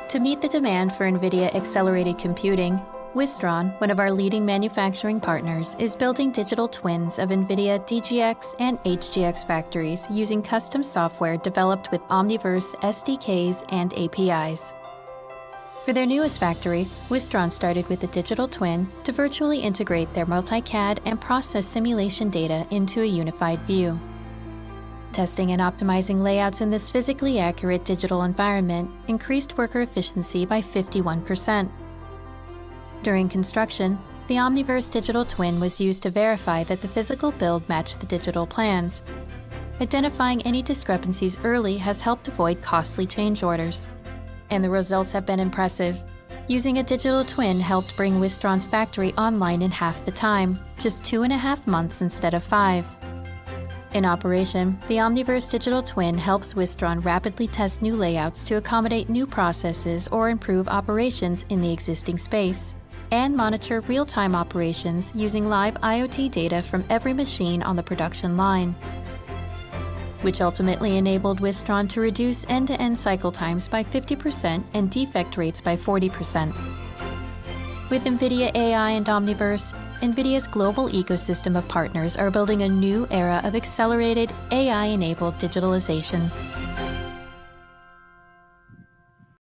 To meet the demand for NVIDIA accelerated computing, WORSTON, one of our leading manufacturing partners, is building digital twins of NVIDIA DGX and HGX factories using custom software developed with Omniverse SDKs and APIs. For their newest factory, WORSTON started with a digital twin to virtually integrate their multi-CAD and process simulation data into a unified view. Testing and optimizing layouts in this physically accurate digital environment increased worker efficiency by 51%. During construction, the Omniverse digital twin was used to verify that the physical build matched the digital plans. Identifying any discrepancies early has helped avoid costly change orders. And the results have been impressive. Using a digital twin helped bring WORSTON's factory online in half the time, just 2.5 months instead of 5. In operation, the Omniverse digital twin helps WORSTON rapidly test new layouts to accommodate new processes or improve operations in the existing space, and monitor real-time operations using live IoT data from every machine on the production line, which ultimately enabled WORSTON to reduce end-to-end cycle times by 50% and defect rates by 40%. With NVIDIA AI and Omniverse, NVIDIA's global ecosystem of partners are building a new era of accelerated, AI-enabled digitalization.